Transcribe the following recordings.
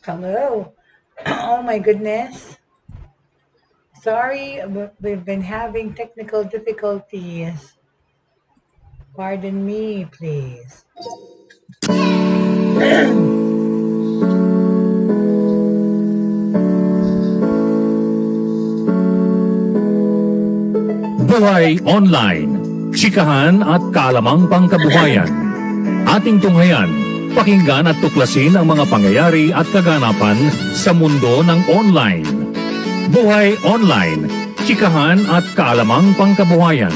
Hello. Oh my goodness. Sorry, we've been having technical difficulties. Pardon me, please. Buhay Online, Chikahan at kaalamang pangkabuhayan. Ating tunghayan, pakinggan at tuklasin ang mga pangyayari at kaganapan sa mundo ng online. Buhay Online, Chikahan at kaalamang pangkabuhayan.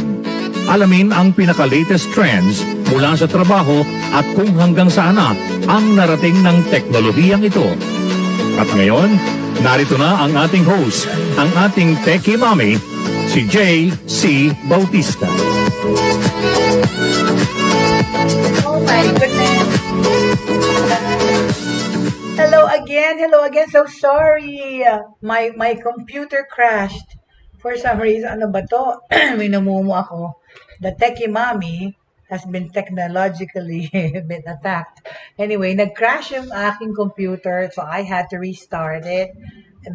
Alamin ang pinaka-latest trends mula sa trabaho at kung hanggang saan na ang narating ng teknolohiyang ito. At ngayon, narito na ang ating host, ang ating Techiemommy, si Jaye C. Bautista. Oh my goodness. Hello again. Hello again. So sorry. My computer crashed. For some reason, ano ba to? Minumumo ako. The Techie Mommy has been technologically been attacked. Anyway, nag-crash yung aking computer, so I had to restart it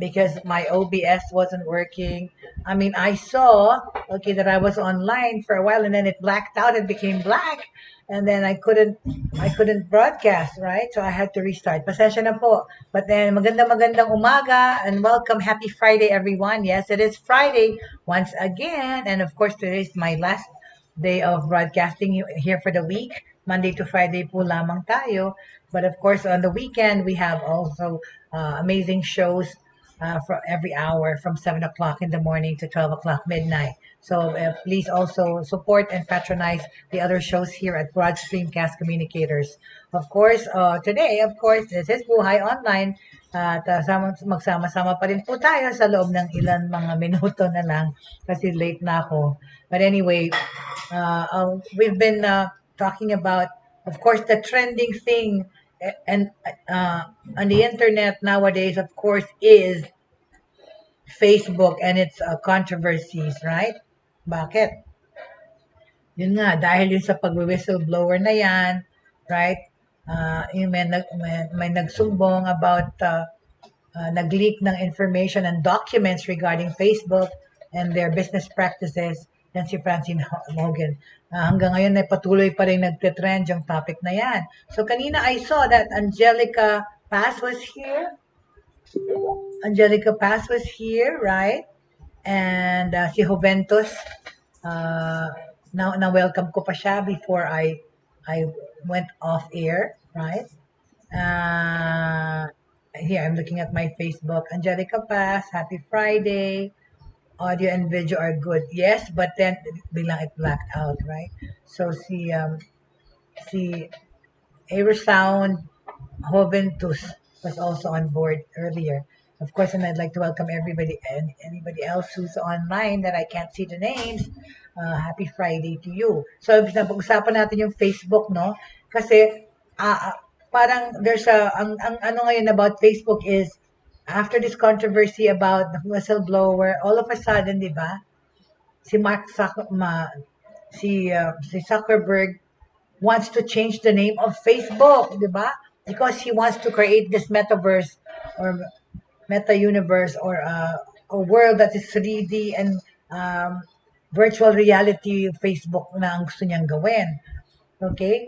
because my OBS wasn't working. I mean, I saw, okay, that I was online for a while and then it blacked out, it became black. And then I couldn't broadcast, right? So I had to restart. Pasensya na po. But then magandang umaga and welcome. Happy Friday, everyone. Yes, it is Friday once again. And of course, today is my last day of broadcasting here for the week. Monday to Friday po lamang tayo. But of course, on the weekend, we have also amazing shows for every hour from 7 o'clock in the morning to 12 o'clock midnight. So please also support and patronize the other shows here at Broad Stream Cast Communicators. Of course, today, of course, this is Buhay Online. At magsama-sama pa rin po tayo sa loob ng ilan mga minuto na lang kasi late na ako. But anyway, we've been talking about, of course, the trending thing and on the internet nowadays, of course, is Facebook and its controversies, right? Bakit? Yun nga, dahil yun sa pag-whistleblower na yan, right? Yung may nagsumbong about nag-leak ng information and documents regarding Facebook and their business practices. Yan si Francine Hogan. Hanggang ngayon ay patuloy pa rin nagte-trend yung topic na yan. So kanina I saw that Angelica Paz was here. Angelica Paz was here, right? And si Juventus, na welcome ko pa siya before I went off air, right? Here, I'm looking at my Facebook. Angelica Paz, happy Friday. Audio and video are good. Yes, but then bilang it blacked out, right? So si Aerosound Juventus was also on board earlier. Of course, and I'd like to welcome everybody and anybody else who's online that I can't see the names. Happy Friday to you. So, pag-usapan natin yung Facebook, no? Kasi, parang there's ang ano ngayon about Facebook is, after this controversy about the whistleblower, all of a sudden, di ba, si Zuckerberg wants to change the name of Facebook, di ba? Because he wants to create this metaverse or meta-universe or a world that is 3D and virtual reality Facebook na ang gusto niyang gawin. Okay?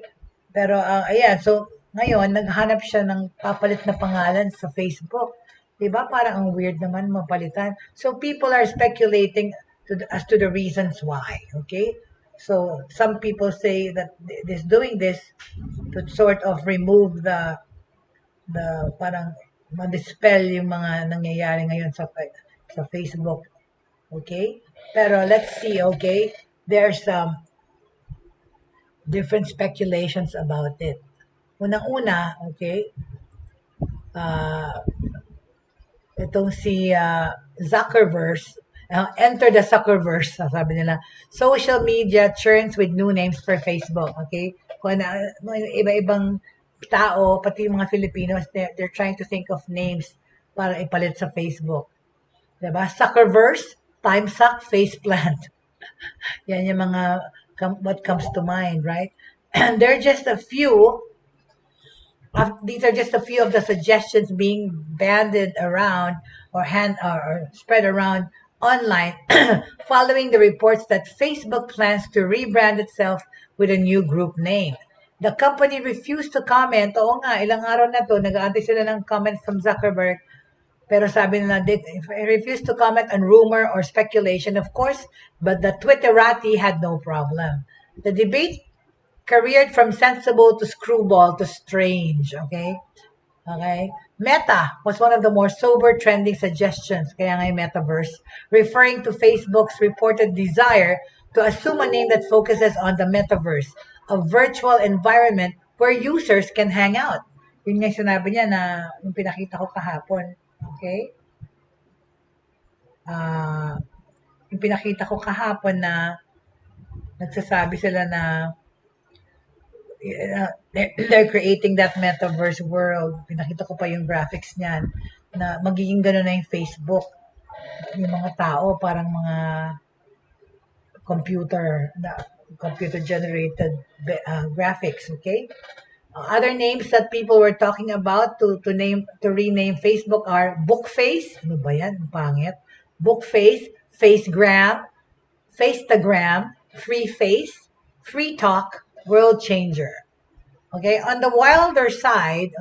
Pero, ayan, so, ngayon, naghanap siya ng papalit na pangalan sa Facebook. Diba? Parang ang weird naman mapalitan. So, people are speculating as to the reasons why. Okay? So, some people say that this doing this to sort of remove the parang ma-dispel yung mga nangyayari ngayon sa Facebook. Okay? Pero let's see, okay? There's different speculations about it. Unang-una, okay? Itong si Zuckerberg, enter the Zuckerverse, sabi nila. Social media churns with new names for Facebook, okay? Kung iba-ibang tao, pati yung mga Filipinos, they're trying to think of names para ipalit sa Facebook. Diba? Zuckerverse, time suck, face plant. Yan yung mga what comes to mind, right? And there are just a few these are just a few of the suggestions being banded around or spread around online following the reports that Facebook plans to rebrand itself with a new group name. The company refused to comment. Oo nga, ilang araw na to, nag-aantay sila ng comment from Zuckerberg. Pero sabi nila, they refused to comment on rumor or speculation, of course, but the Twitterati had no problem. The debate careered from sensible to screwball to strange, okay? Okay? Meta was one of the more sober trending suggestions, kaya nga yung metaverse, referring to Facebook's reported desire to assume a name that focuses on the metaverse, a virtual environment where users can hang out. Yun nga yung sinabi niya na yung pinakita ko kahapon. Okay? Yung pinakita ko kahapon na nagsasabi sila na they're creating that metaverse world. Pinakita ko pa yung graphics niyan na magiging gano'n na yung Facebook. Yung mga tao, parang mga computer-generated graphics, okay? Other names that people were talking about to rename Facebook are Bookface. Ano ba yan? Pangit. Bookface, Facegram, Facetagram, Free Face, Free Talk, World Changer. Okay, on the wilder side,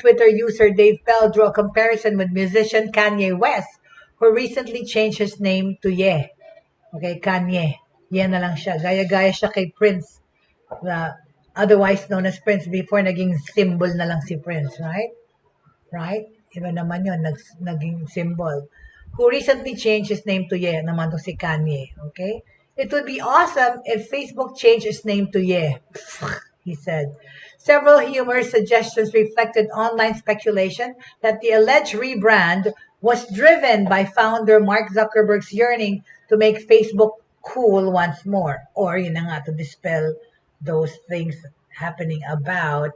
Twitter user Dave Pell drew a comparison with musician Kanye West, who recently changed his name to Ye. Okay, Kanye. Yan na lang siya. Gaya-gaya siya kay Prince. Otherwise known as Prince before naging symbol na lang si Prince, right? Right? Iba naman yun, naging symbol. Who recently changed his name to Ye, naman to si Kanye, okay? It would be awesome if Facebook changed its name to Ye, he said. Several humorous suggestions reflected online speculation that the alleged rebrand was driven by founder Mark Zuckerberg's yearning to make Facebook cool once more, or yun na nga, to dispel those things happening about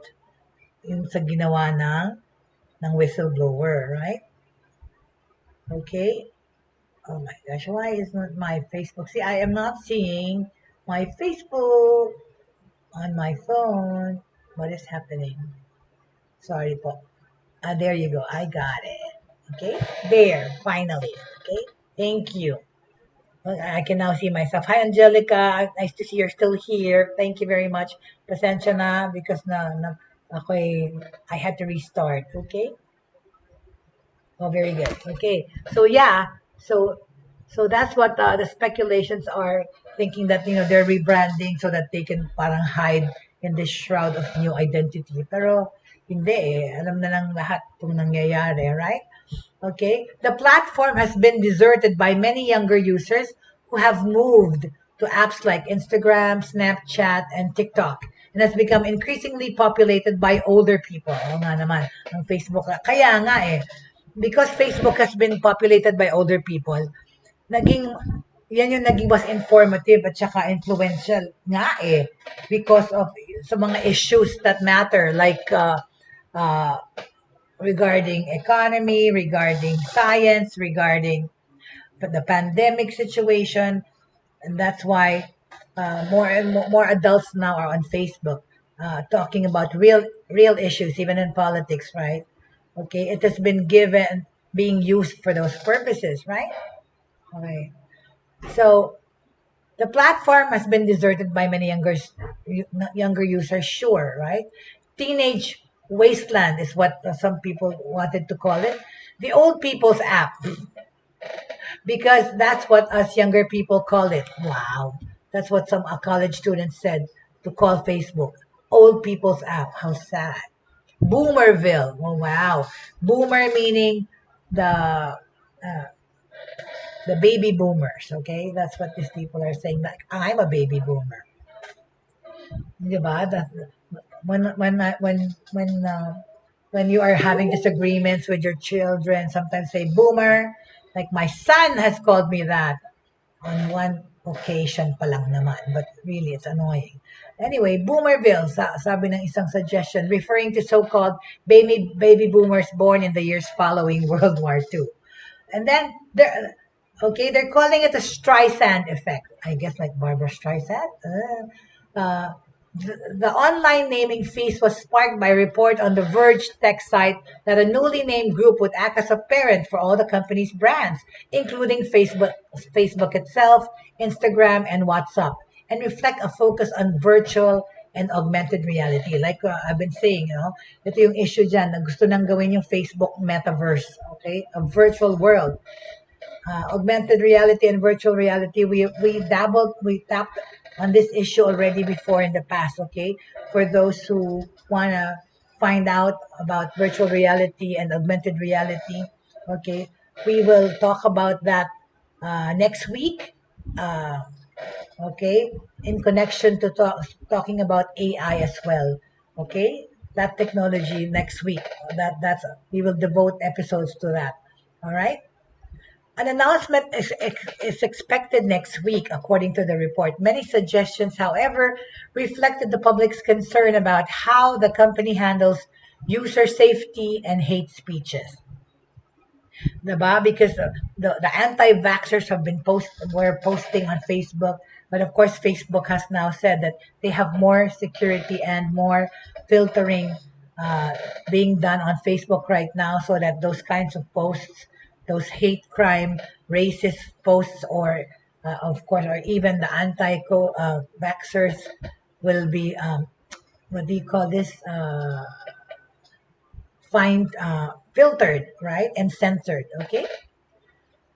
yung sa ginawa ng whistleblower, right? Okay. Oh my gosh, why is not my Facebook? See, I am not seeing my Facebook on my phone. What is happening? Sorry po. There you go. I got it. Okay. There, finally. Okay. Thank you. I can now see myself. Hi, Angelica. Nice to see you're still here. Thank you very much. Pasensya na because I had to restart. Okay? Oh, very good. Okay. So, yeah. So that's what the speculations are thinking that, they're rebranding so that they can parang hide in this shroud of new identity. Pero, hindi eh. Alam na lang lahat itong nangyayari, right? Okay, the platform has been deserted by many younger users who have moved to apps like Instagram, Snapchat, and TikTok, and has become increasingly populated by older people. Oo nga naman, ang Facebook. Kaya nga eh, because Facebook has been populated by older people, yan yung naging mas informative at saka influential nga eh, because of sa mga issues that matter, like regarding economy, regarding science, regarding the pandemic situation. And that's why more and more adults now are on Facebook talking about real issues, even in politics, right? Okay, it has been being used for those purposes, right? Okay. So the platform has been deserted by many younger users, sure, right? Teenage wasteland is what some people wanted to call it. The old people's app. Because that's what us younger people call it. Wow. That's what some college students said to call Facebook. Old people's app. How sad. Boomerville. Oh, wow. Boomer meaning the baby boomers. Okay? That's what these people are saying. Like, I'm a baby boomer. Diba? When you are having disagreements with your children, sometimes say boomer. Like my son has called me that on one occasion pa lang naman, but really it's annoying. Anyway, Boomerville, sabi ng isang suggestion, referring to so-called baby boomers born in the years following World War II. And then Okay, they're calling it a Streisand effect. I guess like Barbara Streisand. The online naming feast was sparked by a report on the Verge tech site that a newly named group would act as a parent for all the company's brands, including Facebook itself, Instagram, and WhatsApp, and reflect a focus on virtual and augmented reality. Like I've been saying, ito yung issue dyan na gusto nang gawin yung Facebook metaverse, okay? A virtual world. Augmented reality and virtual reality, we tapped on this issue already before in the past, okay? For those who want to find out about virtual reality and augmented reality, okay? We will talk about that next week, okay? In connection to talking about AI as well, okay? That technology next week. We will devote episodes to that. All right? An announcement is expected next week, according to the report. Many suggestions, however, reflected the public's concern about how the company handles user safety and hate speeches. Diba? Because the anti-vaxxers were posting on Facebook, but of course Facebook has now said that they have more security and more filtering being done on Facebook right now, so that those kinds of posts, those hate crime, racist posts, or of course, or even the anti-vaxxers will be, what do you call this? Filtered, right? And censored, okay?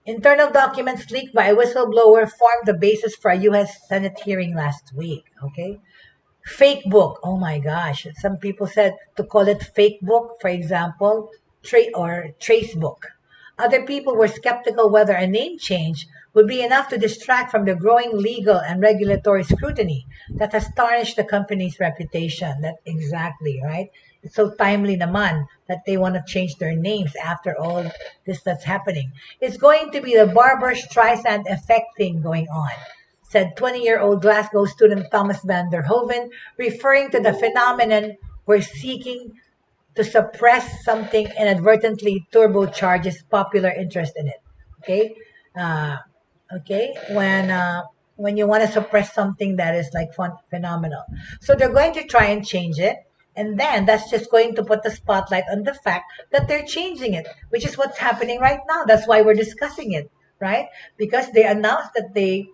Internal documents leaked by a whistleblower formed the basis for a U.S. Senate hearing last week, okay? Fake book, oh my gosh. Some people said to call it fake book, for example, or trace book. Other people were skeptical whether a name change would be enough to distract from the growing legal and regulatory scrutiny that has tarnished the company's reputation. That exactly, right? It's so timely naman that they want to change their names after all this that's happening. It's going to be the Barbara Streisand effect thing going on, said 20-year-old Glasgow student Thomas van der Hoven, referring to the phenomenon where seeking to suppress something inadvertently turbocharges popular interest in it. Okay, okay. When you want to suppress something that is like phenomenal, so they're going to try and change it, and then that's just going to put the spotlight on the fact that they're changing it, which is what's happening right now. That's why we're discussing it, right? Because they announced that they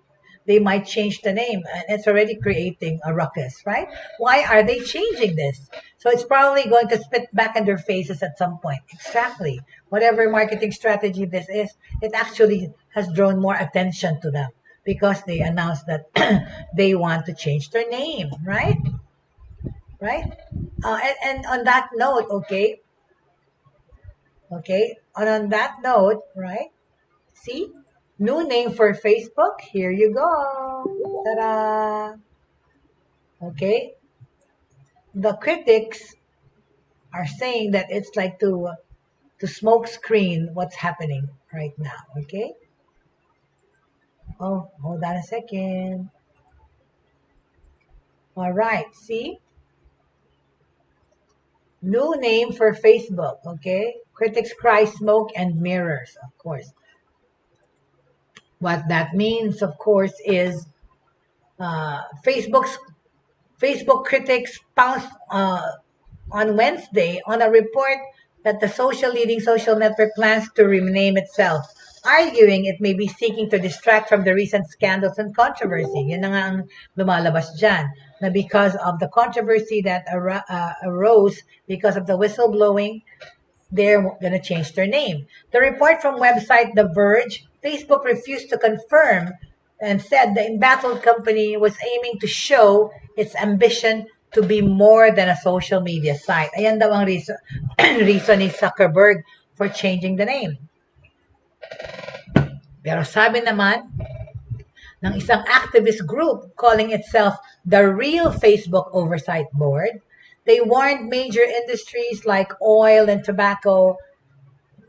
might change the name, and it's already creating a ruckus, right? Why are they changing this? So it's probably going to spit back in their faces at some point. Exactly. Whatever marketing strategy this is, it actually has drawn more attention to them because they announced that they want to change their name, right? Right? And on that note, okay, and on that note, right? See? New name for Facebook. Here you go. Ta-da! Okay. The critics are saying that it's like to smoke screen what's happening right now. Okay. Oh, hold on a second. All right. See? New name for Facebook. Okay. Critics cry smoke and mirrors, of course. What that means, of course, is Facebook critics pounced on Wednesday on a report that the leading social network plans to rename itself, arguing it may be seeking to distract from the recent scandals and controversy. Yun na nga ang lumalabas dyan, na because of the controversy that arose because of the whistleblowing, they're going to change their name. The report from website The Verge, Facebook refused to confirm and said the embattled company was aiming to show its ambition to be more than a social media site. Ayan daw ang reason ni Zuckerberg for changing the name. Pero sabi naman ng isang activist group calling itself the Real Facebook Oversight Board, they warned major industries like oil and tobacco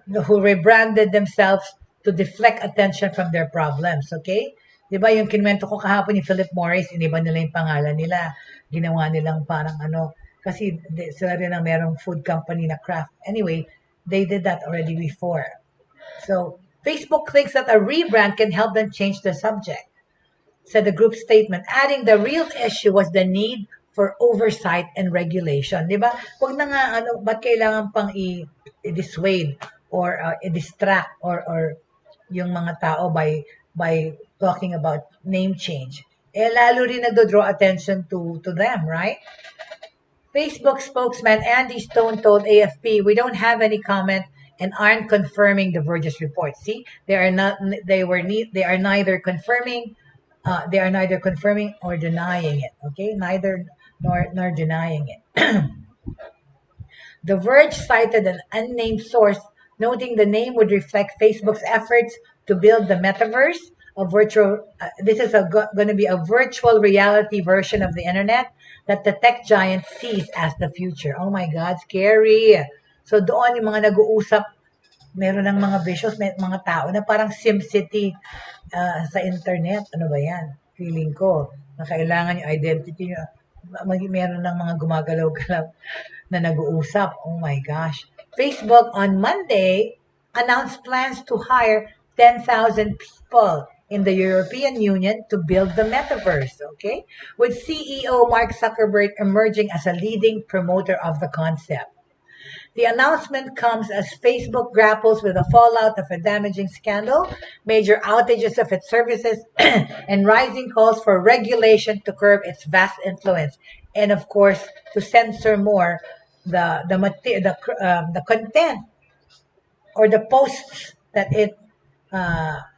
who rebranded themselves to deflect attention from their problems, okay? Di ba yung kinwento ko kahapon ni Philip Morris, iniba nila yung pangalan nila. Ginawa nilang parang kasi sila rin ang merong food company na Kraft. Anyway, they did that already before. So, Facebook thinks that a rebrand can help them change the subject, said the group statement, adding the real issue was the need for oversight and regulation. Di ba? Huwag na nga, ba't kailangan pang i-dissuade or i-distract or yung mga tao by talking about name change. Lalo rin nagdo-draw attention to them, right? Facebook spokesman Andy Stone told AFP, "We don't have any comment and aren't confirming the Verge's report." See, they are neither confirming or denying it. Okay, neither nor denying it. The Verge cited an unnamed source, noting the name would reflect Facebook's efforts to build the metaverse, this is going to be a virtual reality version of the internet that the tech giant sees as the future. Oh my God, scary. So doon yung mga nag-uusap, meron ng mga visuals, may mga tao na parang SimCity sa internet. Ano ba yan? Feeling ko na kailangan yung identity nyo. Meron ng mga gumagalaw-galaw na nag-uusap. Oh my gosh. Facebook on Monday announced plans to hire 10,000 people in the European Union to build the metaverse, okay? With CEO Mark Zuckerberg emerging as a leading promoter of the concept. The announcement comes as Facebook grapples with the fallout of a damaging scandal, major outages of its services, and rising calls for regulation to curb its vast influence, and of course to censor more the content or the posts that it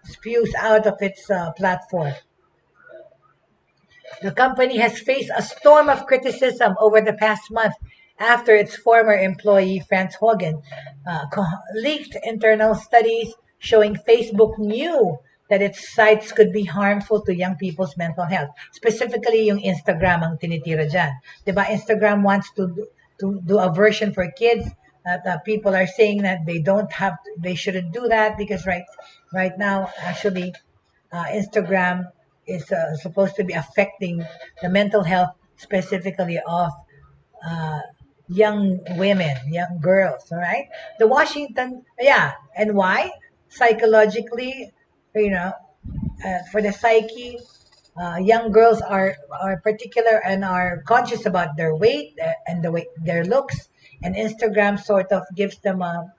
spews out of its platform. The company has faced a storm of criticism over the past month after its former employee, Franz Hogan, leaked internal studies showing Facebook knew that its sites could be harmful to young people's mental health. Specifically, yung Instagram ang tinitira dyan. Diba, Instagram wants to do a version for kids. People are saying that they shouldn't do that because right now, actually, Instagram is supposed to be affecting the mental health specifically of young women, young girls, all right? The Washington, and why? Psychologically, for the psyche, young girls are particular and are conscious about their weight and their looks, and Instagram sort of gives them a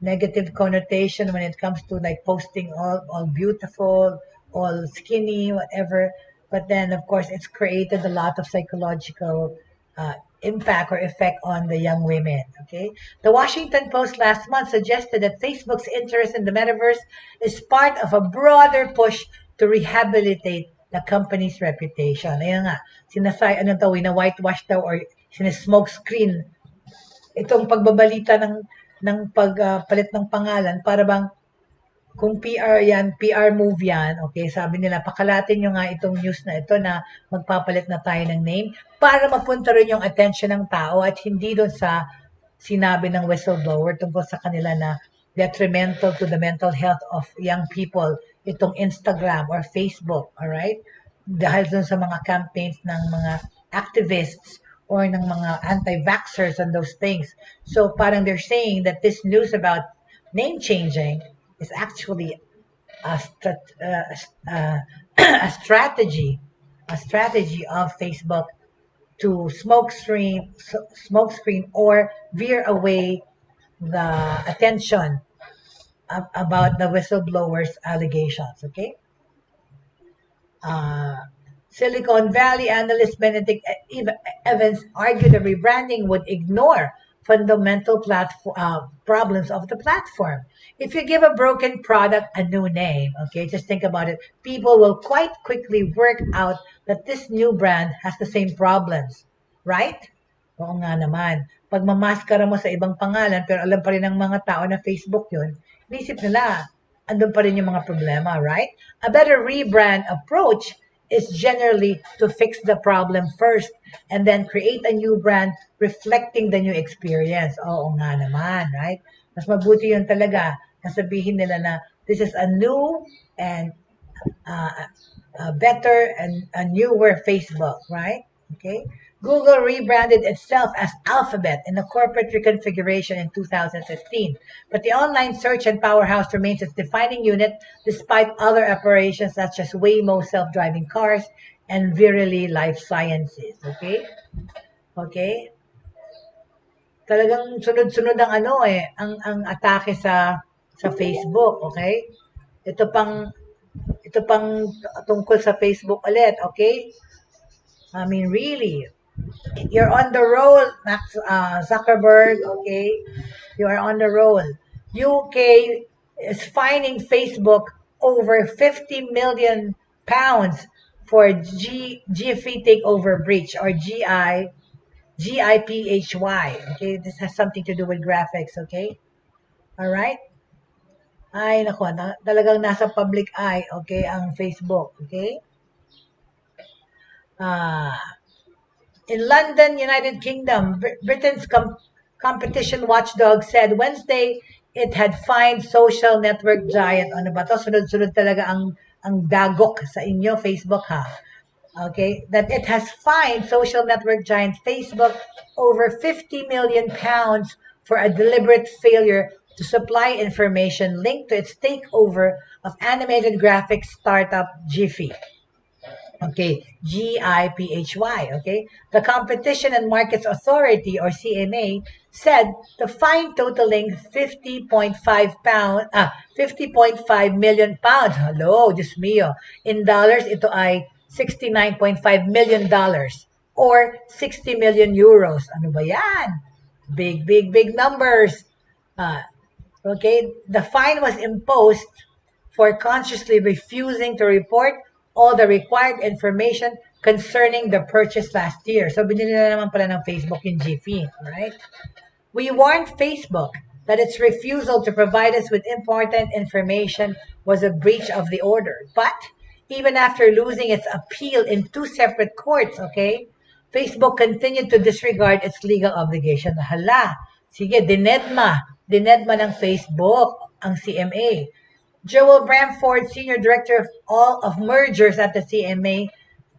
negative connotation when it comes to like posting all beautiful, all skinny, whatever. But then, of course, it's created a lot of psychological impact or effect on the young women, okay? The Washington Post last month suggested that Facebook's interest in the metaverse is part of a broader push to rehabilitate the company's reputation. Ayun nga, whitewash daw or sinesmoke screen itong pagbabalita ng pagpalit ng pangalan para bang kung PR yan, PR move yan, okay, sabi nila, pakalatin nyo nga itong news na ito na magpapalit na tayo ng name para mapunta rin yung attention ng tao at hindi doon sa sinabi ng whistleblower tungkol sa kanila na detrimental to the mental health of young people itong Instagram or Facebook, alright? Dahil doon sa mga campaigns ng mga activists or ng mga anti-vaxxers and those things. So parang they're saying that this news about name changing is actually a strategy of Facebook to smokescreen or veer away the attention about the whistleblowers' allegations. Okay. Silicon Valley analyst Benedict Evans argued the rebranding would ignore fundamental problems of the platform. If you give a broken product a new name, okay, just think about it, people will quite quickly work out that this new brand has the same problems. Right? Oo nga naman. Pag mamaskara mo sa ibang pangalan, pero alam pa rin ng mga tao na Facebook yun, inisip nila, andun pa rin yung mga problema, right? A better rebrand approach is generally to fix the problem first and then create a new brand reflecting the new experience. Oo nga naman, right? Mas mabuti yun talaga na sabihin nila na this is a new and better and a newer Facebook, right? Okay? Google rebranded itself as Alphabet in a corporate reconfiguration in 2015, but the online search and powerhouse remains its defining unit despite other operations such as Waymo self-driving cars and Verily Life Sciences. Okay? Okay? Talagang sunod-sunod ang ang atake sa Facebook, okay? Ito pang ito pang tungkol sa Facebook ulit, okay? I mean, really, you're on the roll, Max Zuckerberg, okay? You are on the roll. UK is fining Facebook over 50 million pounds for GIFI takeover breach or GIPHY. Okay, this has something to do with graphics, okay? All right? Ay, nako, talagang nasa public eye, okay, ang Facebook, okay? In London, United Kingdom, Britain's competition watchdog said Wednesday it had fined social network giant. Ano ba to? Sunod-sunod talaga ang dagok sa inyo, Facebook, ha? Okay, that it has fined social network giant Facebook over 50 million pounds for a deliberate failure to supply information linked to its takeover of animated graphics startup Jiffy. Okay, GIPHY. Okay, the Competition and Markets Authority or CMA said the fine totaling 50.5 million pounds. Hello, Diyos mio. In dollars, ito ay $69.5 million or 60 million euros. Ano ba yan? Big, big, big numbers. Okay, the fine was imposed for consciously refusing to report all the required information concerning the purchase last year. So, binili na naman pala ng Facebook yung GP, right? We warned Facebook that its refusal to provide us with important information was a breach of the order. But, even after losing its appeal in 2 separate courts, okay, Facebook continued to disregard its legal obligation. Hala, sige, dinedma ng Facebook ang CMA. Joel Bramford, Senior Director of Mergers at the CMA,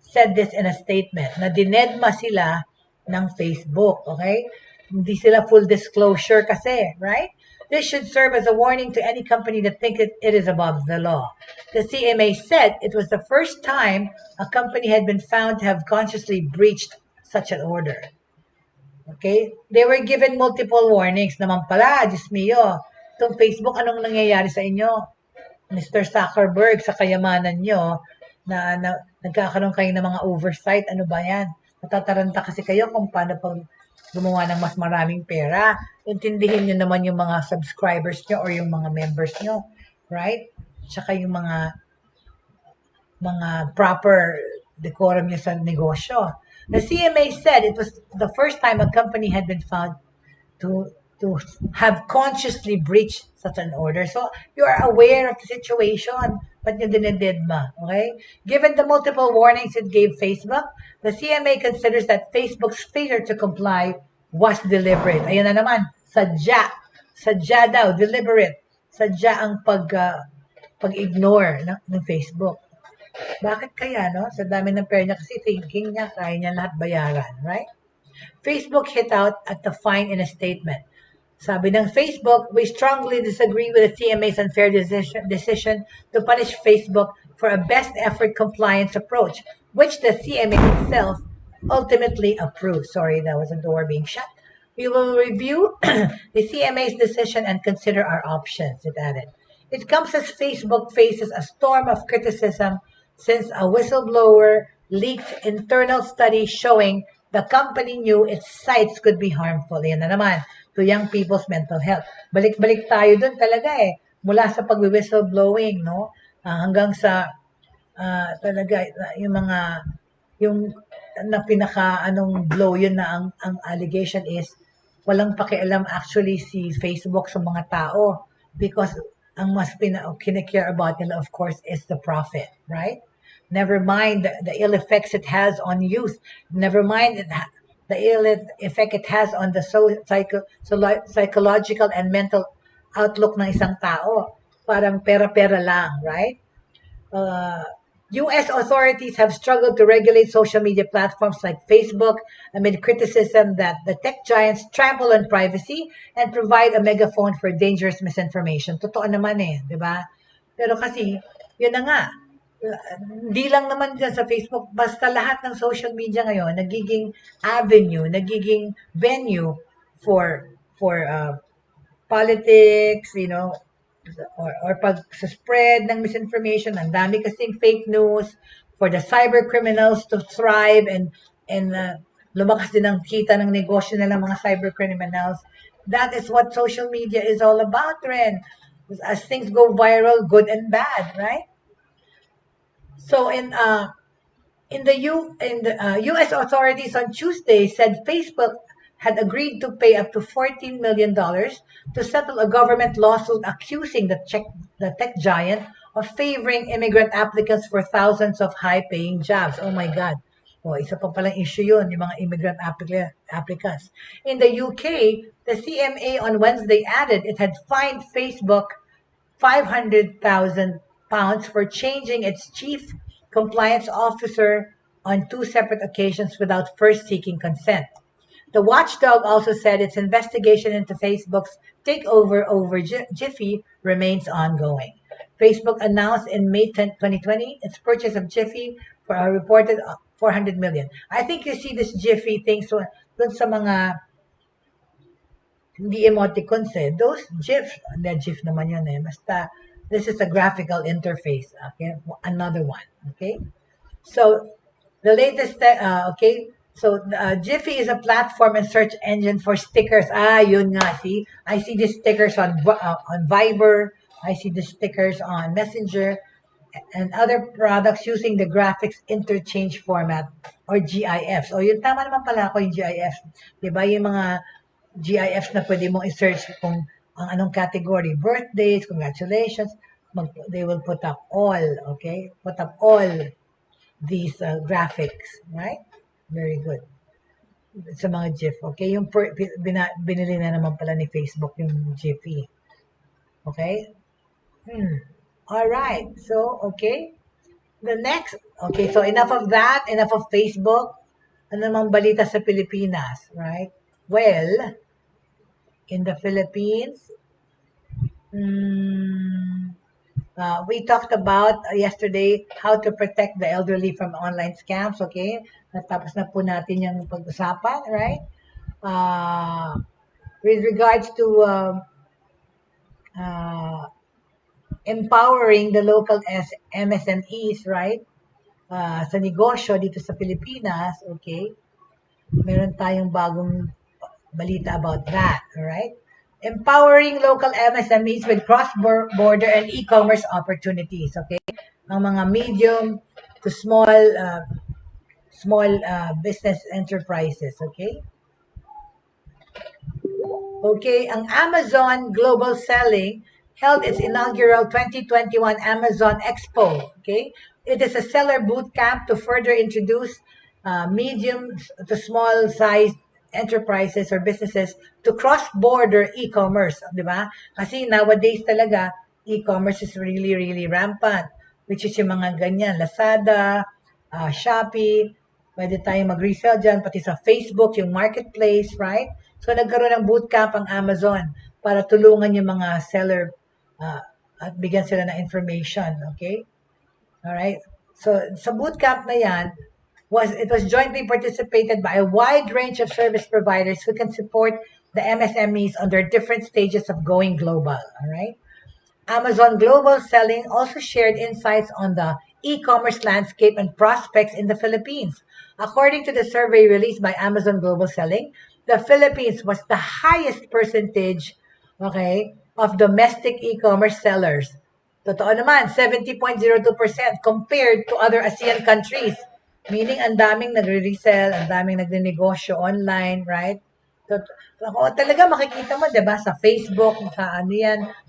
said this in a statement, na dinedma sila ng Facebook, okay? Hindi sila full disclosure kasi, right? This should serve as a warning to any company that thinks it is above the law. The CMA said it was the first time a company had been found to have consciously breached such an order. Okay? They were given multiple warnings naman pala, Diyos mio. Itong Facebook, anong nangyayari sa inyo? Mr. Zuckerberg, sa kayamanan nyo, na nagkakaroon kayo ng mga oversight, ano ba yan? Natataranta kasi kayo kung paano pag gumawa ng mas maraming pera. Intindihin nyo naman yung mga subscribers nyo or yung mga members nyo, right? Tsaka yung mga proper decorum nyo sa negosyo. The CMA said it was the first time a company had been found to have consciously breached such an order. So, you are aware of the situation, but you dinedma, okay? Given the multiple warnings it gave Facebook, the CMA considers that Facebook's failure to comply was deliberate. Ayun na naman, sadya daw, deliberate. Sadya ang pag-ignore ng Facebook. Bakit kaya, no? Sa dami ng pera niya kasi thinking niya, kaya niya lahat bayaran, right? Facebook hit out at the fine in a statement. Sabi ng Facebook, we strongly disagree with the CMA's unfair decision to punish Facebook for a best effort compliance approach, which the CMA itself ultimately approved. Sorry, that was a door being shut. We will review the CMA's decision and consider our options, it added. It comes as Facebook faces a storm of criticism since a whistleblower leaked internal study showing the company knew its sites could be harmful. Yan na naman, to young people's mental health. Balik-balik tayo dun talaga mula sa pag-whistleblowing, no? Hanggang sa talaga yung na blow yun na ang allegation is walang pakialam actually si Facebook sa mga tao because ang mas kinecare about nila of course is the profit, right? Never mind the ill effects it has on youth. Never mind the ill effect it has on the psychological and mental outlook ng isang tao. Parang pera-pera lang, right? U.S. authorities have struggled to regulate social media platforms like Facebook amid criticism that the tech giants trample on privacy and provide a megaphone for dangerous misinformation. Totoo naman eh, di ba? Pero kasi, yun na nga, hindi lang naman dyan sa Facebook, basta lahat ng social media ngayon, nagiging avenue, nagiging venue for politics, or pag-spread ng misinformation. Ang dami kasing fake news for the cyber criminals to thrive and lumakas din ang kita ng negosyo nila mga cyber criminals. That is what social media is all about, Ren. As things go viral, good and bad, right? So in the U.S. authorities on Tuesday said Facebook had agreed to pay up to $14 million to settle a government lawsuit accusing the tech giant of favoring immigrant applicants for thousands of high-paying jobs. Oh my God. Oh, isa pa palang issue yun, yung mga immigrant applicants. In the UK, the CMA on Wednesday added it had fined Facebook £500,000 for changing its chief compliance officer on 2 separate occasions without first seeking consent. The watchdog also said its investigation into Facebook's takeover over Jiffy remains ongoing. Facebook announced in May 2020 its purchase of Jiffy for a reported $400 million. I think you see this Jiffy thing so dun sa mga hindi emoticons eh. Those GIFs, hindi GIF naman yun eh. Basta, this is a graphical interface. Okay? Another one. Okay? So, the latest, okay? So, Jiffy is a platform and search engine for stickers. Yun nga, see? I see the stickers on Viber. I see the stickers on Messenger and other products using the graphics interchange format or GIFs. O, yun, tama naman pala ako yung GIFs. Diba? Yung mga GIFs na pwede mong i-search kung ang anong category. Birthdays, congratulations. They will put up all, okay? Put up all these graphics, right? Very good. Sa mga GIF, okay? Yung binili na naman pala ni Facebook yung Jiffy. Okay? All right. So, okay. The next, okay, so enough of that, enough of Facebook. Ano namang balita sa Pilipinas, right? Well, in the Philippines, we talked about yesterday how to protect the elderly from online scams, okay? Natapos na po natin yung pag-usapan, right? With regards to empowering the local MSMEs, right? Sa negosyo dito sa Pilipinas, okay? Meron tayong bagong balita about that, alright? Empowering local MSMEs with cross-border and e-commerce opportunities, okay? Ang mga medium to small business enterprises, okay? Okay, ang Amazon Global Selling held its inaugural 2021 Amazon Expo, okay? It is a seller boot camp to further introduce medium to small-sized enterprises or businesses to cross-border e-commerce, di ba? Kasi nowadays talaga, e-commerce is really, really rampant, which is yung mga ganyan, Lazada, Shopee, pwede tayong mag-resell dyan, pati sa Facebook, yung marketplace, right? So, nagkaroon ng bootcamp ang Amazon para tulungan yung mga seller at bigyan sila ng information, okay? Alright? So, sa bootcamp na yan, it was jointly participated by a wide range of service providers who can support the MSMEs on their different stages of going global. All right. Amazon Global Selling also shared insights on the e-commerce landscape and prospects in the Philippines. According to the survey released by Amazon Global Selling, the Philippines was the highest percentage, okay, of domestic e-commerce sellers. Totoo naman, 70.02% compared to other ASEAN countries. Meaning, ang daming nagre-resell, ang daming nagne-negosyo online, right? So, talaga makikita mo, diba, sa Facebook,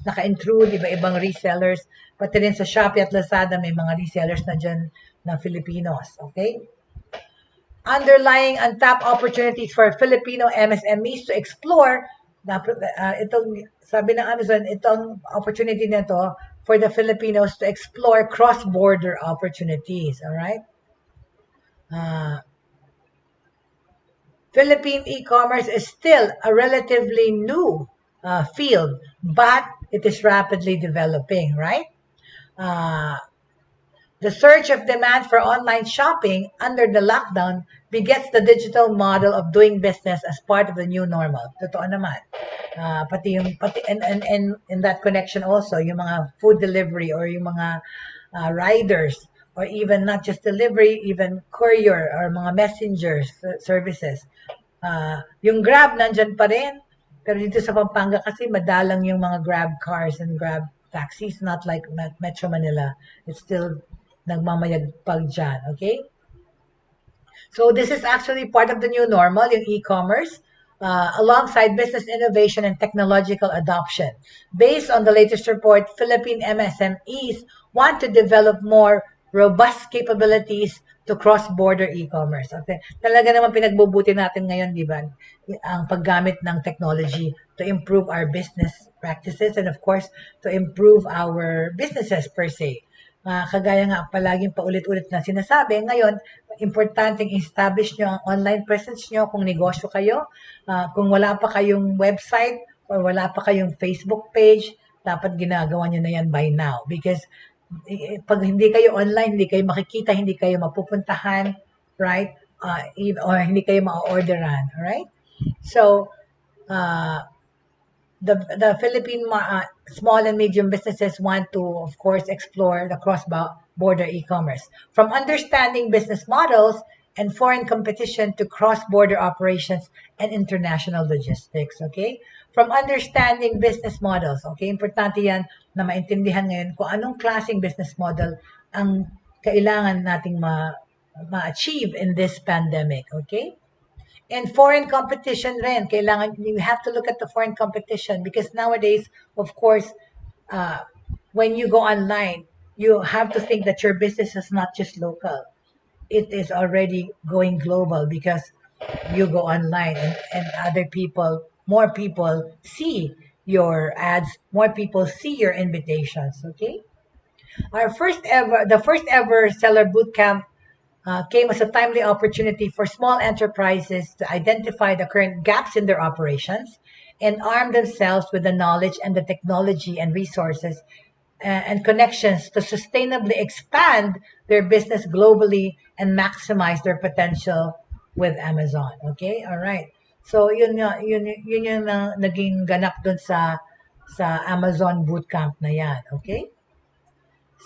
naka-intrude, iba-ibang resellers. Pati rin sa Shopee at Lazada, may mga resellers na dyan na Filipinos, okay? Underlying untapped opportunities for Filipino MSMEs to explore, itong, sabi ng Amazon, itong opportunity na to for the Filipinos to explore cross-border opportunities, all right? Philippine e-commerce is still a relatively new field, but it is rapidly developing, right? The surge of demand for online shopping under the lockdown begets the digital model of doing business as part of the new normal. Totoo naman. And in that connection also, yung mga food delivery or yung mga riders, or even not just delivery, even courier or mga messengers services. Yung Grab nandyan pa rin, pero dito sa Pampanga kasi madalang yung mga Grab cars and Grab taxis, not like Metro Manila. It's still nagmamayagpag dyan, okay? So this is actually part of the new normal, yung e-commerce, alongside business innovation and technological adoption. Based on the latest report, Philippine MSMEs want to develop more robust capabilities to cross-border e-commerce. Okay? Talaga naman pinagbubuti natin ngayon, di ba? Ang paggamit ng technology to improve our business practices and of course, to improve our businesses per se. Kagaya nga palaging paulit-ulit na sinasabi, ngayon, importanteng establish nyo ang online presence nyo kung negosyo kayo. Kung wala pa kayong website or wala pa kayong Facebook page, dapat ginagawa nyo na yan by now. Because pag hindi kayo online, hindi kayo makikita, hindi kayo mapupuntahan, right? Or hindi kayo ma-orderan, right? So, the Philippine small and medium businesses want to, of course, explore the cross-border e-commerce. From understanding business models and foreign competition to cross-border operations and international logistics, okay? From understanding business models, okay? Importante yan na maintindihan ngayon kung anong klaseng business model ang kailangan nating ma-achieve in this pandemic, okay? And foreign competition rin, kailangan, you have to look at the foreign competition because nowadays, of course, when you go online, you have to think that your business is not just local. It is already going global because you go online and other people, more people see your ads, more people see your invitations, okay? The first ever seller bootcamp came as a timely opportunity for small enterprises to identify the current gaps in their operations and arm themselves with the knowledge and the technology and resources and connections to sustainably expand their business globally and maximize their potential with Amazon. Okay? All right. So, yun yung naging ganap dun sa Amazon bootcamp na yan. Okay?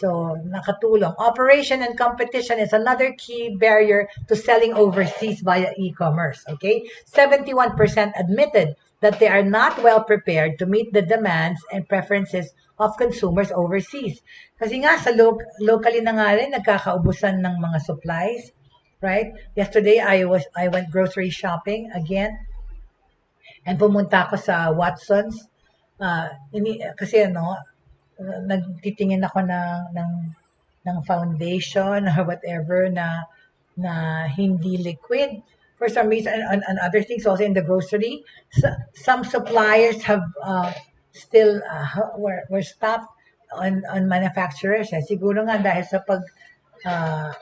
So, nakatulong. Operation and competition is another key barrier to selling overseas via e-commerce. Okay? 71% admitted that they are not well prepared to meet the demands and preferences of consumers overseas. Kasi nga, sa locally na nga rin, nagkakaubusan ng mga supplies. Right? Yesterday, I went grocery shopping again. And pumunta ako sa Watson's. Kasi nagtitingin ako ng foundation or whatever na hindi liquid for some reason, and other things also in the grocery. Some suppliers have still were stopped on manufacturers. Siguro nga dahil sa pag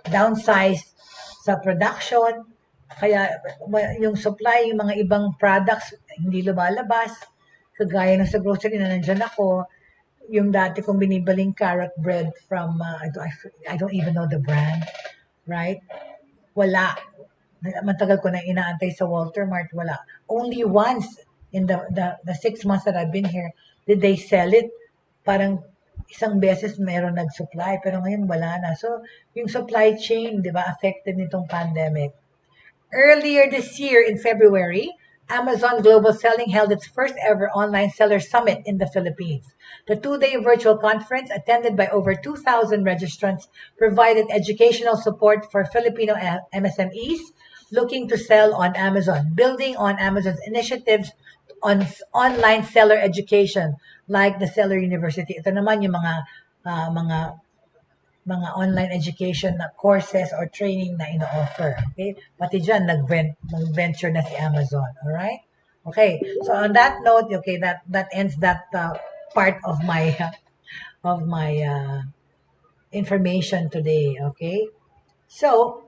downsize sa production, kaya yung supply, yung mga ibang products hindi lumalabas. Kagaya ng sa grocery na nandyan ako, yung dati kong binibaling carrot bread from, I don't even know the brand, right? Wala. Matagal ko na inaantay sa Walter Mart, wala. Only once in the 6 months that I've been here, did they sell it. Parang isang beses meron nag-supply, pero ngayon wala na. So, yung supply chain, di ba, affected nitong pandemic. Earlier this year in February, Amazon Global Selling held its first ever online seller summit in the Philippines. The 2-day virtual conference, attended by over 2,000 registrants, provided educational support for Filipino MSMEs looking to sell on Amazon, building on Amazon's initiatives on online seller education, like the Seller University. Ito naman yung mga online education na courses or training na ino-offer. Okay? Pati dyan, nag-venture na si Amazon. Alright? Okay. So on that note, okay, that ends that part of my of my information today, okay? So,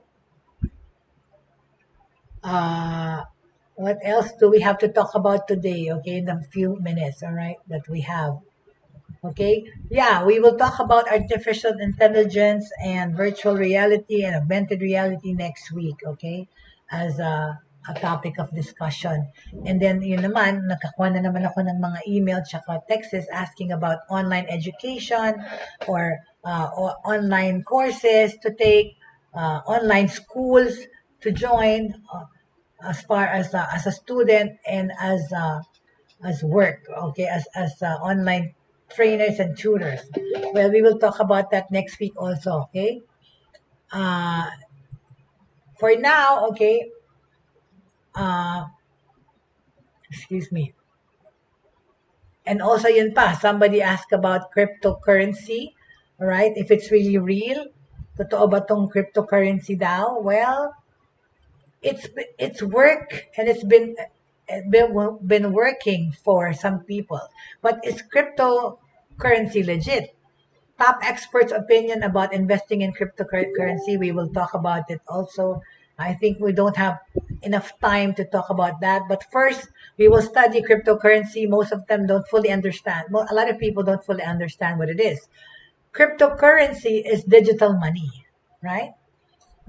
what else do we have to talk about today, okay, in the few minutes, all right, that we have? Okay, yeah, we will talk about artificial intelligence and virtual reality and augmented reality next week, okay, as a topic of discussion. And then, yun naman, nakakuha na naman ako ng mga email tsaka texts asking about online education or online courses to take, online schools to join as far as a student and as work, okay, as online trainers and tutors. Well, we will talk about that next week also, okay? For now, okay, excuse me. And also yun pa, somebody asked about cryptocurrency, right? If it's really real, totoo ba tong cryptocurrency daw? Well, it's work and it's been working for some people. But is cryptocurrency legit? Top experts' opinion about investing in cryptocurrency. We will talk about it also. I think we don't have enough time to talk about that. But first, we will study cryptocurrency. Most of them don't fully understand. A lot of people don't fully understand what it is. Cryptocurrency is digital money, right?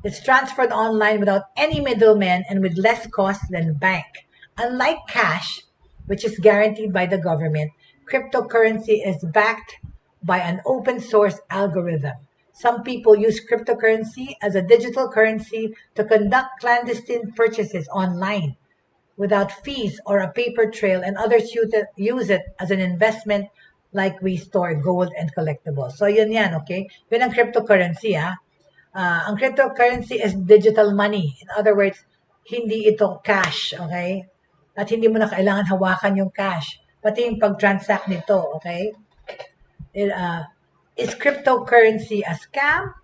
It's transferred online without any middleman and with less cost than bank. Unlike cash, which is guaranteed by the government, cryptocurrency is backed by an open source algorithm. Some people use cryptocurrency as a digital currency to conduct clandestine purchases online without fees or a paper trail, and others use it as an investment like we store gold and collectibles. So yun yan, okay? Yun ang cryptocurrency, ha? Ang cryptocurrency is digital money. In other words, hindi ito cash, okay? At hindi mo na kailangan hawakan yung cash. Pati yung pag-transact nito, okay? Is cryptocurrency a scam?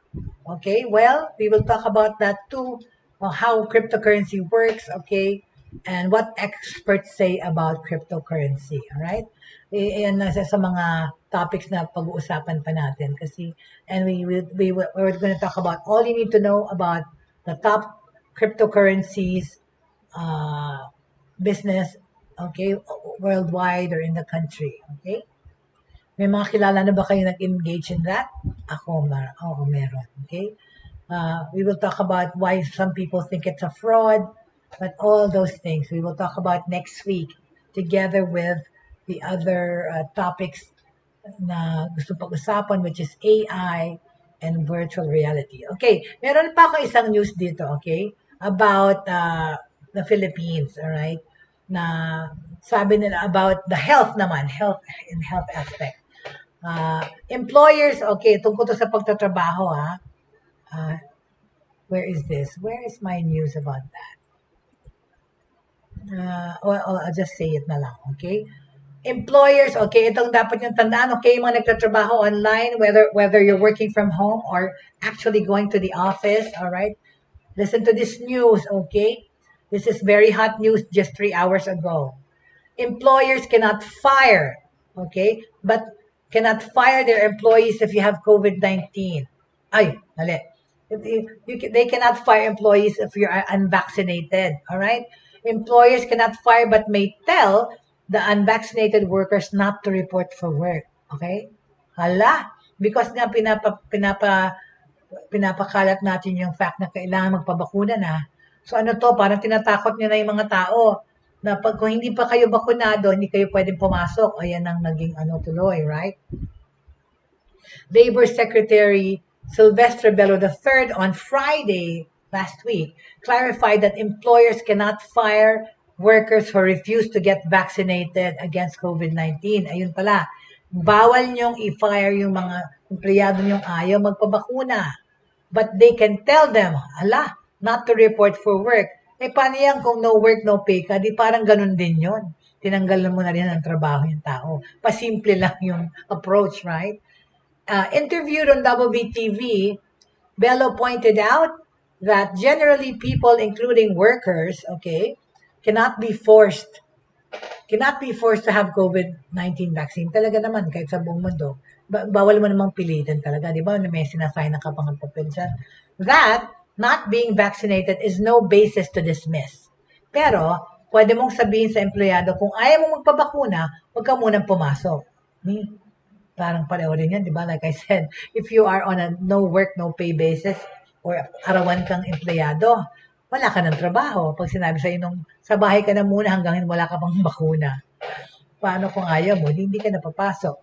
Okay, well, we will talk about that too, how cryptocurrency works, okay, and what experts say about cryptocurrency, all right? Yan nasa sa mga topics na pag-uusapan pa natin kasi, and we're going to talk about all you need to know about the top cryptocurrencies business, okay, worldwide or in the country, okay? May mga kilala na ba kayo nag-engage in that? Ako, meron. Okay? We will talk about why some people think it's a fraud, but all those things we will talk about next week together with the other topics na gusto pag-usapan, which is AI and virtual reality. Okay, meron pa ako isang news dito, okay, about the Philippines, all right, na sabi nila about the health naman, health aspect. Employers, okay, tungkol to sa pagtatrabaho, ha? Where is this? Where is my news about that? I'll just say it na lang, okay? Employers, okay, itong dapat yung tandaan, okay, mga nagtatrabaho online, whether you're working from home or actually going to the office, all right? Listen to this news, okay? This is very hot news just 3 hours ago. Employers cannot fire, okay, but cannot fire their employees if you have COVID-19. Ay, mali. They cannot fire employees if you're unvaccinated, all right? Employers cannot fire but may tell the unvaccinated workers not to report for work, okay? Hala, because nga pinapakalat natin yung fact na kailangan magpabakuna na. So ano to, parang tinatakot nyo na yung mga tao na kung hindi pa kayo bakunado, hindi kayo pwedeng pumasok. Ayan ang naging tuloy, right? Labor Secretary Silvestre Bello III on Friday last week clarified that employers cannot fire workers who refuse to get vaccinated against COVID-19. Ayun pala, bawal nyong i-fire yung mga empleyado nyong ayaw magpabakuna. But they can tell them, not to report for work. Paano yan kung no work, no pay ka? Di parang ganun din yun. Tinanggal mo na rin ang trabaho yung tao. Pasimple lang yung approach, right? Interviewed on WBTV, Bello pointed out that generally people, including workers, okay, cannot be forced to have COVID-19 vaccine. Talaga naman, kahit sa buong mundo, bawal mo namang pilitin talaga, di ba? May sinasign na kapangapapil dyan. That, not being vaccinated is no basis to dismiss. Pero, pwede mong sabihin sa empleyado, kung ayaw mong magpabakuna, huwag ka munang pumasok. Parang pareho rin yan, di ba? Like I said, if you are on a no work, no pay basis, or arawan kang empleyado, wala ka ng trabaho. Pag sinabi sa'yo nung sa bahay ka na muna hanggang wala ka pang bakuna. Paano kung ayaw mo? Hindi ka napapasok.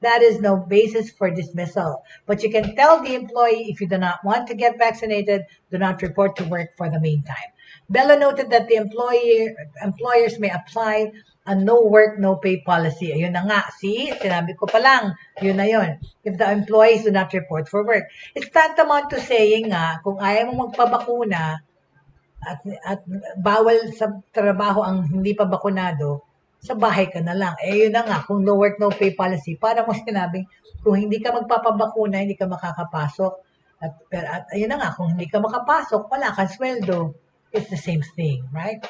That is no basis for dismissal. But you can tell the employee if you do not want to get vaccinated, do not report to work for the meantime. Bella noted that the employers may apply a no work, no pay policy. Ayun na nga. See, sinabi ko pa lang. Yun na yun. If the employees do not report for work. It's tantamount to saying nga, kung ayaw mo magpabakuna at bawal sa trabaho ang hindi pa bakunado, sa bahay ka na lang. Yun na nga, kung no work, no pay policy, para mo sinabing, kung hindi ka magpapabakuna, hindi ka makakapasok. At ayun na nga, kung hindi ka makapasok, wala kang sweldo. It's the same thing, right?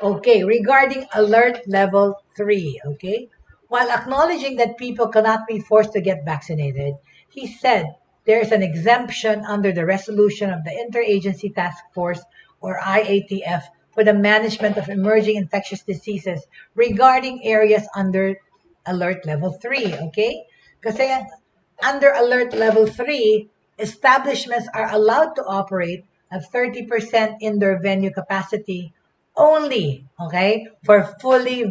Okay, regarding alert level 3, okay? While acknowledging that people cannot be forced to get vaccinated, he said there is an exemption under the resolution of the Interagency Task Force, or IATF, for the management of emerging infectious diseases regarding areas under alert level 3, okay? Kasi under alert level 3, establishments are allowed to operate at 30% indoor venue capacity only, okay, for fully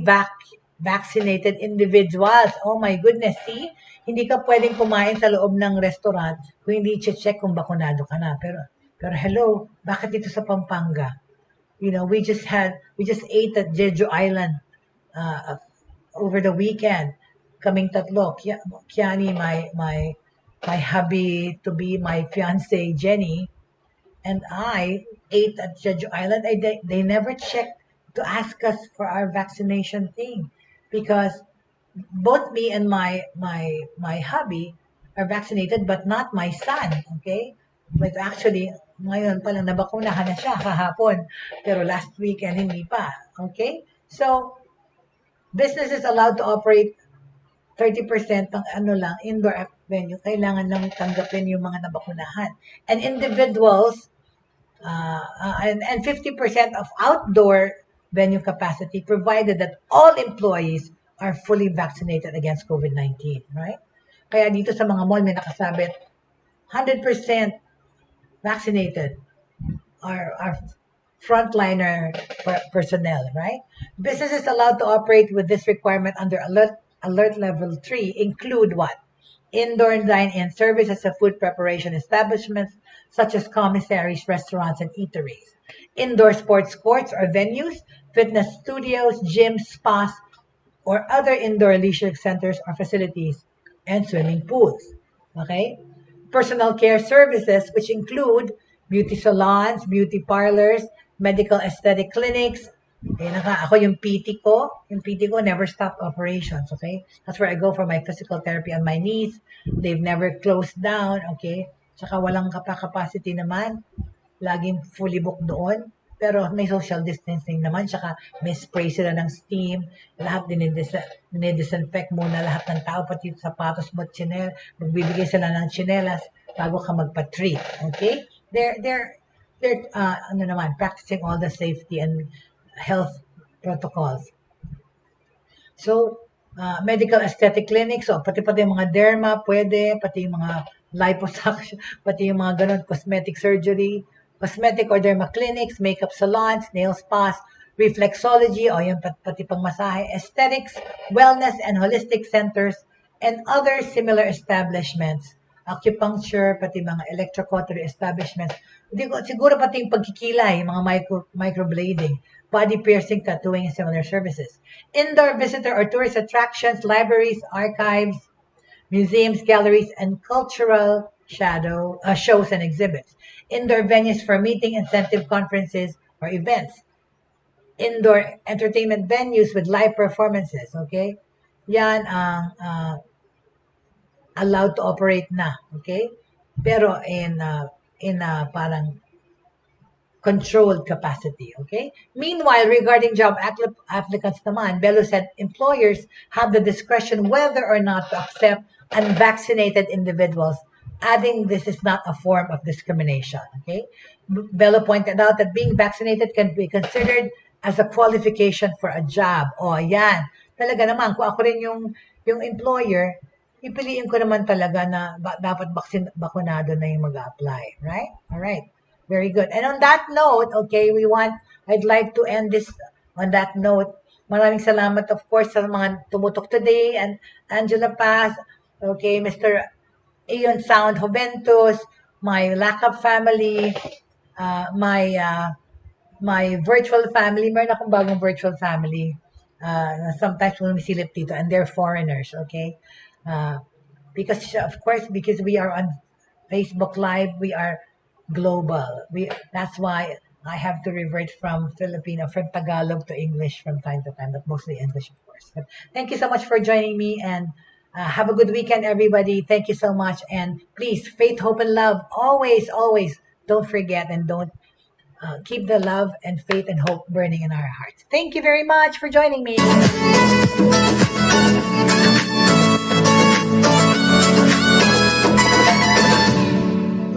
vaccinated individuals. Oh my goodness, see? Hindi ka pwedeng kumain sa loob ng restaurant kung hindi check kung bakunado ka na. Pero hello, bakit dito sa Pampanga? You know, we just ate at Jeju Island over the weekend. Kaming tatlo, Kiani, my hubby to be, my fiance Jenny, and I ate at Jeju Island. They never checked to ask us for our vaccination thing, because both me and my hubby are vaccinated, but not my son. Okay, but actually ngayon palang nabakunahan na siya kahapon, pero last weekend hindi pa. Okay, so businesses allowed to operate 30% ng indoor venue, kailangan lang tanggapin yung mga nabakunahan. And individuals, and 50% of outdoor venue capacity, provided that all employees are fully vaccinated against COVID-19, right? Kaya dito sa mga mall may nakasabit, 100% vaccinated are frontliner personnel, right? Businesses allowed to operate with this requirement under alert level 3 include what? Indoor and dine-in services of food preparation establishments such as commissaries, restaurants, and eateries. Indoor sports courts or venues, fitness studios, gyms, spas, or other indoor leisure centers or facilities, and swimming pools. Okay? Personal care services, which include beauty salons, beauty parlors, medical aesthetic clinics. Ako yung PT ko never stopped operations, okay? That's where I go for my physical therapy on my knees. They've never closed down, okay? Tsaka walang capacity naman. Laging fully booked doon. Pero may social distancing naman. Tsaka may spray sila ng steam. Lahat dinidisinfect muna lahat ng tao, pati yung sapatos mo, chinel. Magbibigay sila ng chinelas bago ka magpa-treat, okay? They're practicing all the safety and health protocols. So, medical aesthetic clinics, so pati yung mga derma, pwede, pati yung mga liposuction, pati yung mga ganun, cosmetic surgery, cosmetic or derma clinics, makeup salons, nail spas, reflexology, o yung pati pang masahe, aesthetics, wellness and holistic centers, and other similar establishments, acupuncture, pati mga electrocautery establishments, siguro pati yung pagkikilay, mga microblading, body piercing, tattooing, and similar services. Indoor visitor or tourist attractions, libraries, archives, museums, galleries, and cultural shows and exhibits. Indoor venues for meeting, incentive conferences, or events. Indoor entertainment venues with live performances, okay? Yan ang allowed to operate na, okay? Pero in parang controlled capacity, okay? Meanwhile, regarding job applicants naman, Bello said employers have the discretion whether or not to accept unvaccinated individuals, adding this is not a form of discrimination, okay? Bello pointed out that being vaccinated can be considered as a qualification for a job. O, ayan. Talaga naman, kung ako rin yung employer, ipiliin ko naman talaga na dapat bakunado na yung mag-apply, right? All right. Very good. And on that note, okay, I'd like to end this on that note. Maraming salamat, of course, sa mga tumutok today, and Angela Paz, okay, Mr. Ion Sound Juventus, my Lakab family, my virtual family. Meron akong bagong virtual family. Sometimes sumisilip dito, and they're foreigners, okay? Because, of course, because we are on Facebook Live, we are global. That's why I have to revert from Tagalog to English from time to time, but mostly English, of course. But thank you so much for joining me, and have a good weekend, everybody. Thank you so much, and please, faith, hope, and love, always, always, don't forget, and don't keep the love and faith and hope burning in our hearts. Thank you very much for joining me.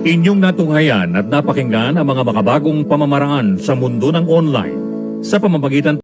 Inyong natunghayan at napakinggan ang mga makabagong pamamaraan sa mundo ng online sa pamamagitan